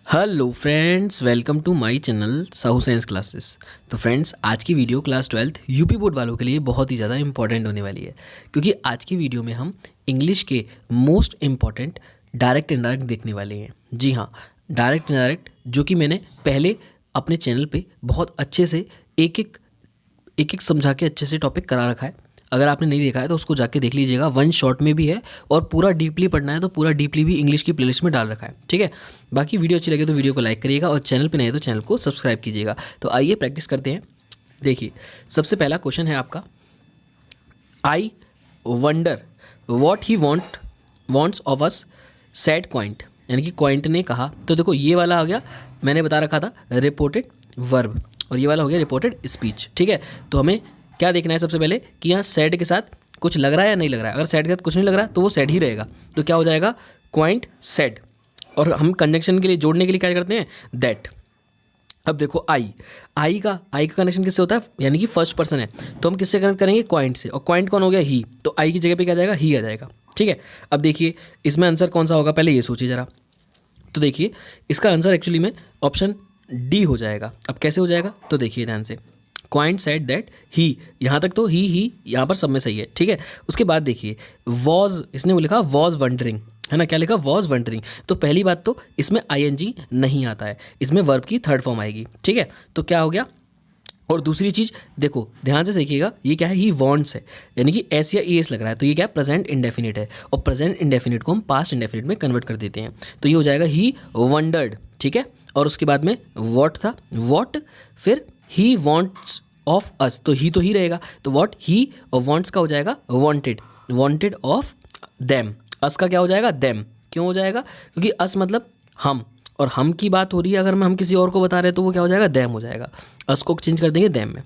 Hello friends, welcome to my channel Sahu science classes. तो friends, आज की video class 12th UP board वालों के लिए बहुत ही ज़्यादा इंपॉर्टेंट होने वाली है, क्योंकि आज की वीडियो में हम इंग्लिश के मोस्ट इम्पॉर्टेंट डायरेक्ट इनडायरेक्ट देखने वाले हैं। जी हाँ, डायरेक्ट इनडायरेक्ट जो कि मैंने पहले अपने चैनल पे बहुत अच्छे से एक एक समझा के अच्छे से टॉपिक करा रखा है। अगर आपने नहीं देखा है तो उसको जाके देख लीजिएगा, वन शॉट में भी है और पूरा डीपली पढ़ना है तो पूरा डीपली भी इंग्लिश की प्लेलिस्ट में डाल रखा है। ठीक है, बाकी वीडियो अच्छी लगे तो वीडियो को लाइक करिएगा और चैनल पे नए तो चैनल को सब्सक्राइब कीजिएगा। तो आइए प्रैक्टिस करते हैं। देखिए, सबसे पहला क्वेश्चन है आपका, I wonder what he wants of us sad coined, यानी कि क्वाइंट ने कहा। तो देखो, ये वाला आ गया, मैंने बता रखा था रिपोर्टेड वर्ब, और ये वाला हो गया रिपोर्टेड स्पीच। ठीक है, तो हमें क्या देखना है सबसे पहले कि यहाँ सैड के साथ कुछ लग रहा है या नहीं लग रहा है। अगर सैड के साथ कुछ नहीं लग रहा तो वो सैड ही रहेगा, तो क्या हो जाएगा, क्वाइंट सैड। और हम कंजंक्शन के लिए, जोड़ने के लिए क्या करते हैं, दैट। अब देखो, आई का कनेक्शन किससे होता है, यानी कि फर्स्ट पर्सन है, तो हम किससे कनेक्ट करेंगे, क्वाइंट से। और क्वाइंट कौन हो गया, ही, तो आई की जगह पे क्या आ जाएगा, ही आ जाएगा। ठीक है, अब देखिए इसमें आंसर कौन सा होगा, पहले ये सोचिए ज़रा। तो देखिए, इसका आंसर एक्चुअली में ऑप्शन डी हो जाएगा। अब कैसे हो जाएगा, तो देखिए ध्यान से, क्वाइंट सेड दैट ही, यहाँ तक तो ही यहाँ पर सब में सही है। ठीक है, उसके बाद देखिए वॉज, इसने वो लिखा वॉज वंडरिंग, है ना, क्या लिखा, वॉज वंडरिंग। तो पहली बात तो इसमें आईएनजी नहीं आता है, इसमें वर्ब की थर्ड फॉर्म आएगी। ठीक है, तो क्या हो गया। और दूसरी चीज़ देखो, ध्यान से देखिएगा, ये क्या है, ही वॉन्ट्स है, यानी कि एस या ई एस लग रहा है, तो ये क्या है, प्रेजेंट इंडेफिनिट है, और प्रेजेंट इंडेफिनिट को हम पास्ट इंडेफिनिट में कन्वर्ट कर देते हैं, तो ये हो जाएगा ही वंडर्ड। ठीक है, और उसके बाद में वॉट था, वॉट, फिर ही वॉन्ट्स ऑफ अस, तो ही रहेगा, तो वॉट ही, और वॉन्ट्स का हो जाएगा वॉन्टेड ऑफ देम। अस का क्या हो जाएगा, देम। क्यों हो जाएगा, क्योंकि अस मतलब हम, और हम की बात हो रही है, अगर हम किसी और को बता रहे हैं तो वो क्या हो जाएगा, देम हो जाएगा। अस को चेंज कर देंगे देम में।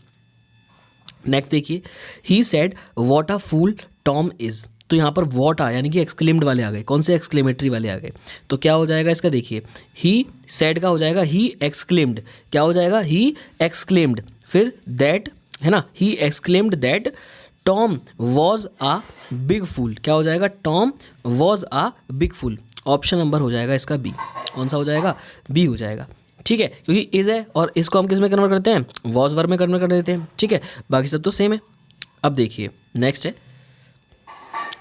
नेक्स्ट देखिए, he said what a fool Tom is, तो यहाँ पर वॉट आ, यानी कि एक्सक्लेम्ड वाले आ गए। कौन से, एक्सक्लेमेटरी वाले आ गए, तो क्या हो जाएगा इसका, देखिए ही सेड का हो जाएगा ही एक्सक्लेम्ड, क्या हो जाएगा, ही एक्सक्लेम्ड, फिर दैट, है ना, he exclaimed that Tom was a big fool, क्या हो जाएगा, Tom was a big fool. Option number हो जाएगा इसका बी। कौन सा हो जाएगा, बी हो जाएगा। ठीक है, क्योंकि इज है और इसको हम किस में कन्वर्ट करते हैं, वॉज वर्ब में कन्वर्ट कर देते हैं। ठीक है, बाकी सब तो सेम है। अब देखिए नेक्स्ट है,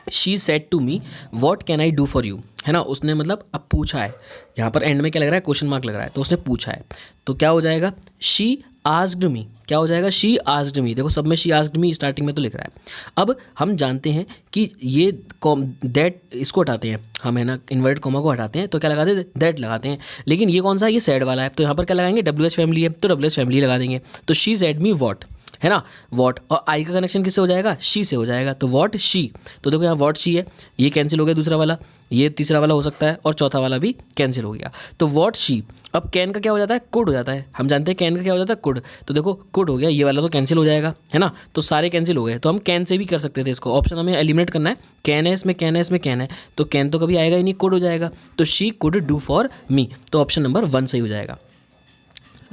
she said to me what can I do for you, है ना, उसने मतलब अब पूछा है, यहाँ पर एंड में क्या लग रहा है, क्वेश्चन मार्क लग रहा है, तो उसने पूछा है, तो क्या हो जाएगा, शी आस्क्ड मी, क्या हो जाएगा, शी आस्क्ड मी। देखो सब में शी आस्क्ड मी स्टार्टिंग में तो लिख रहा है। अब हम जानते हैं कि ये दैट, इसको हटाते हैं हम, है ना, इन्वर्टेड कॉमा को हटाते हैं, तो क्या लगाते हैं, दैट लगाते हैं। लेकिन ये कौन सा है, ये सैड वाला है, तो यहाँ पर क्या लगाएंगे, डब्ल्यू एच फैमिली है, तो डब्ल्यू एच फैमिली लगा देंगे। तो शी सेड मी वॉट, है ना, वॉट, और आई का कनेक्शन किससे हो जाएगा, शी से हो जाएगा, तो वॉट शी। तो देखो यहाँ वॉट शी है, ये कैंसिल हो गया, दूसरा वाला, ये तीसरा वाला हो सकता है, और चौथा वाला भी कैंसिल हो गया, तो वॉट शी। अब कैन का क्या हो जाता है, कुड हो जाता है, हम जानते हैं कैन का क्या हो जाता है, कुड, तो देखो कुड हो गया, ये वाला तो कैंसिल हो जाएगा, है ना, तो सारे कैंसिल हो गए, तो हम कैन से भी कर सकते थे इसको। ऑप्शन हमें एलिमिनेट करना है, कैन है इसमें, कैन है इसमें, कैन है, तो कैन तो कभी आएगा ही नहीं, कुड हो जाएगा, तो she could do for me, तो ऑप्शन नंबर 1 सही हो जाएगा।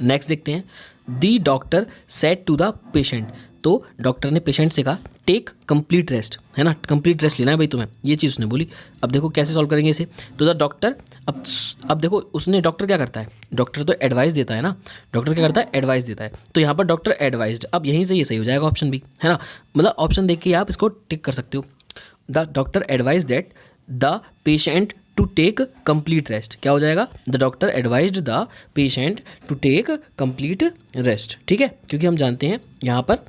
नेक्स्ट देखते हैं, the doctor said to the patient, तो डॉक्टर ने पेशेंट से कहा टेक कंप्लीट रेस्ट, है ना, कंप्लीट रेस्ट लेना है भाई तुम्हें, ये चीज़ उसने बोली। अब देखो कैसे सॉल्व करेंगे इसे, तो द डॉक्टर, अब देखो उसने, डॉक्टर क्या करता है, डॉक्टर तो एडवाइस देता है ना, डॉक्टर क्या करता है, एडवाइस देता है, तो यहाँ पर डॉक्टर एडवाइज्ड, अब यहीं से ये सही हो जाएगा, ऑप्शन बी, है ना, मतलब ऑप्शन देख के आप इसको टिक कर सकते हो। The doctor advise that the patient to take complete rest, क्या हो जाएगा, the doctor advised the patient to take complete rest. ठीक है, क्योंकि हम जानते हैं यहाँ पर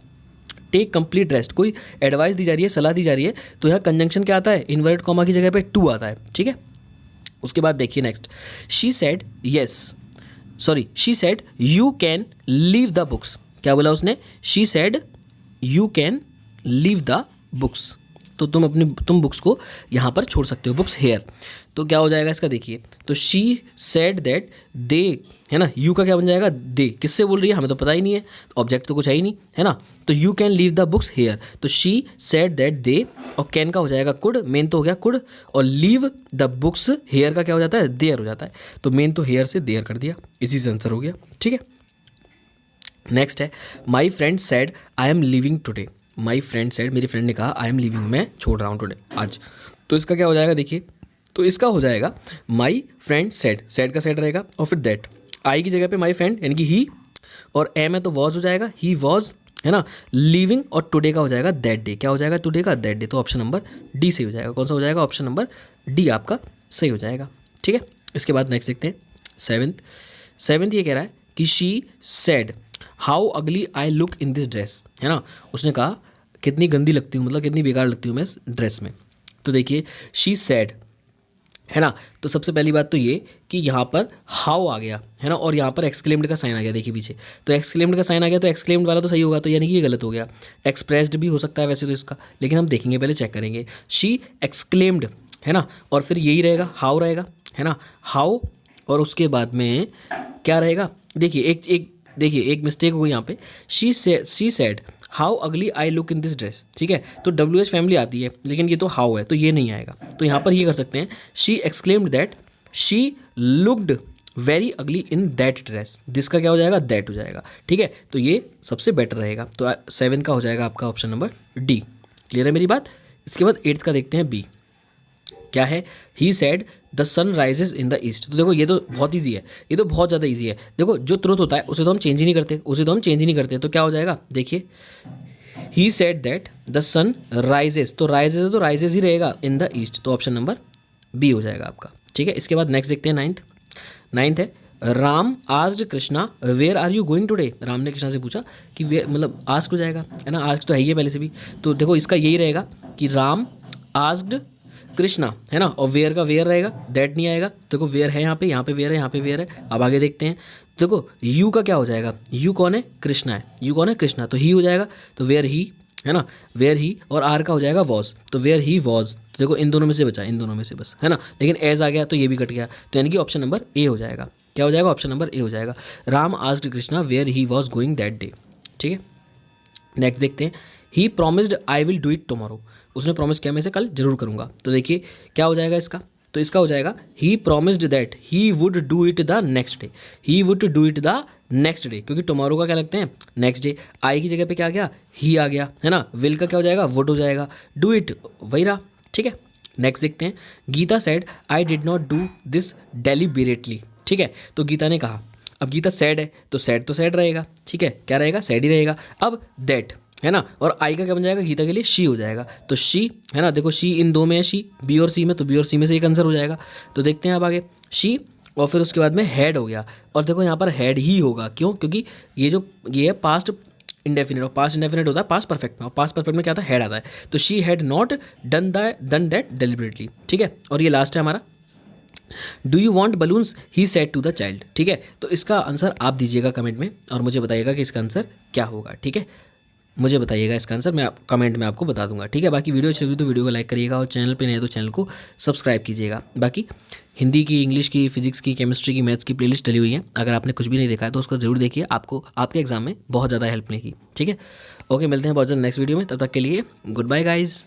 टेक कंप्लीट रेस्ट, कोई एडवाइस दी जा रही है, सलाह दी जा रही है, तो यहाँ कंजंक्शन क्या आता है, इन्वर्टेड कॉमा की जगह पे टू आता है। ठीक है, उसके बाद देखिए next, she said you can leave the books, क्या बोला उसने, she said you can leave the books, तो तुम बुक्स को यहाँ पर छोड़ सकते हो, बुक्स हेयर, तो क्या हो जाएगा इसका, देखिए, तो शी सेड दैट दे, है ना, यू का क्या बन जाएगा, दे, किससे बोल रही है, हमें तो पता ही नहीं है, तो ऑब्जेक्ट तो कुछ है ही नहीं, है ना, तो you can leave the books here, तो शी सेड दैट दे, और कैन का हो जाएगा कुड, मेन तो हो गया कुड, और लीव द बुक्स हेयर का क्या हो जाता है, देयर हो जाता है, तो मेन तो हेयर से देयर कर दिया, इसी से आंसर हो गया। ठीक है, नेक्स्ट है, my friend said I am living today, my friend said, मेरी फ्रेंड ने कहा आई एम लिविंग, मैं छोड़ रहा हूँ टुडे, आज, तो इसका क्या हो जाएगा, देखिए तो इसका हो जाएगा माई फ्रेंड सेड, सेड का सेड रहेगा और फिर दैट, आई की जगह पे माई फ्रेंड यानी कि ही, और एम है तो वॉज हो जाएगा, ही वॉज, है ना, लिविंग, और टुडे का हो जाएगा दैट डे, क्या हो जाएगा टुडे का दैट डे, तो ऑप्शन नंबर डी सही हो जाएगा। कौन सा हो जाएगा, ऑप्शन नंबर डी आपका सही हो जाएगा। ठीक है, इसके बाद नेक्स्ट देखते हैं सेवेंथ ये कह रहा है कि शी सेड हाउ अगली I look in this dress, है ना, उसने कहा कितनी गंदी लगती हूँ, मतलब कितनी बेकार लगती हूँ मैं इस ड्रेस में। तो देखिए शी सेड, है ना, तो सबसे पहली बात तो ये कि यहाँ पर हाउ आ गया, है ना, और यहाँ पर एक्सक्लेम्ड का साइन आ गया, देखिए पीछे, तो एक्सक्लेम्ड का साइन आ गया, तो एक्सक्लेम्ड वाला तो सही होगा, तो यानी कि ये गलत हो गया। एक्सप्रेस्ड भी हो सकता है वैसे तो इसका, लेकिन हम देखेंगे, पहले चेक करेंगे। शी एक्सक्लेम्ड, है ना, और फिर यही रहेगा, हाउ रहेगा, है ना, हाउ, और उसके बाद में क्या रहेगा, देखिए एक मिस्टेक हो गई यहाँ पे, शी सेड हाउ अगली I look in this dress, ठीक है, तो WH फैमिली आती है, लेकिन ये तो हाउ है, तो ये नहीं आएगा। तो यहाँ पर ये कर सकते हैं, she exclaimed that she looked very ugly in that dress, जिसका क्या हो जाएगा, दैट हो जाएगा। ठीक है, तो ये सबसे बेटर रहेगा, तो 7 का हो जाएगा आपका ऑप्शन नंबर डी। क्लियर है मेरी बात। इसके बाद 8th का देखते हैं बी, क्या है, he said the sun rises in the east. तो देखो ये तो बहुत ईजी है, ये तो बहुत ज़्यादा ईजी है। देखो जो ट्रुथ होता है उसे तो हम चेंज ही नहीं करते, तो क्या हो जाएगा, देखिए he said that the sun rises, तो राइजेज है तो राइजेज ही रहेगा इन द ईस्ट, तो ऑप्शन नंबर बी हो जाएगा आपका। ठीक है, इसके बाद नेक्स्ट देखते हैं 9th है, Ram asked Krishna where are you going today. Ram ने कृष्णा से पूछा कि वे, मतलब आस्क हो जाएगा, है ना, आस्क तो है ही है पहले से भी, तो देखो इसका यही रहेगा कि राम आस्क्ड कृष्णा, है ना, और वेयर का वेयर रहेगा, दैट नहीं आएगा। देखो वेयर है यहाँ पे वेयर है, यहाँ पे वेयर है। अब आगे देखते हैं, देखो यू का क्या हो जाएगा, यू कौन है, कृष्णा है, यू कौन है, कृष्णा, तो ही हो जाएगा, तो वेयर ही, है ना, वेयर ही, और आर का हो जाएगा वॉज, तो वेयर ही वॉज। तो देखो इन दोनों में से बचा, इन दोनों में से बस, है ना, लेकिन एज आ गया तो ये भी कट गया, तो यानी कि ऑप्शन नंबर ए हो जाएगा। क्या हो जाएगा, ऑप्शन नंबर ए हो जाएगा, Ram asked Krishna where he was going that day. ठीक है, नेक्स्ट देखते हैं, he promised I will do it tomorrow. उसने प्रॉमिस किया मैं इसे कल जरूर करूँगा, तो देखिए क्या हो जाएगा इसका, तो इसका हो जाएगा he promised that he would do it the next day, he would do it the next day, क्योंकि टुमारो का क्या लगते हैं, नेक्स्ट डे। आई की जगह पे क्या आ गया, ही आ गया, है ना, विल का क्या हो जाएगा, वुड हो जाएगा, डू इट वही रहा। ठीक है, नेक्स्ट देखते हैं, Gita said I did not do this deliberately. ठीक है, तो गीता ने कहा, अब गीता सैड है तो सैड रहेगा, ठीक है, क्या रहेगा, सैड ही रहेगा। अब दैट, है ना, और आई का क्या बन जाएगा, गीता के लिए शी हो जाएगा, तो शी, है ना, देखो शी इन दो में है, शी बी और सी में, तो बी और सी में से एक आंसर हो जाएगा। तो देखते हैं अब आगे, शी, और फिर उसके बाद में हैड हो गया, और देखो यहाँ पर हैड ही होगा, क्यों, क्योंकि ये है पास्ट इंडेफिनिट, और पास्ट इंडेफिनिट होता है पास्ट परफेक्ट में, और पास्ट परफेक्ट में क्या आता है, हैड आता है, तो she had not done that deliberately. ठीक है, और ये लास्ट है हमारा, do you want balloons he said to the child. ठीक है, तो इसका आंसर आप दीजिएगा कमेंट में, और मुझे बताइएगा कि इसका आंसर क्या होगा। ठीक है, मुझे बताइएगा इसका आंसर, मैं कमेंट में आपको बता दूंगा। ठीक है, बाकी वीडियो अच्छी लगी तो वीडियो को लाइक करिएगा, और चैनल पे नए तो चैनल को सब्सक्राइब कीजिएगा। बाकी हिंदी की, इंग्लिश की, फिजिक्स की, केमिस्ट्री की, मैथ्स की प्लेलिस्ट डली हुई है, अगर आपने कुछ भी नहीं देखा है तो उसको जरूर देखिए, आपको आपके एग्जाम में बहुत ज़्यादा हेल्प मिलेगी। ठीक है, ओके, मिलते हैं बहुत जल्द नेक्स्ट वीडियो में, तब तक के लिए गुड बाय गाइज।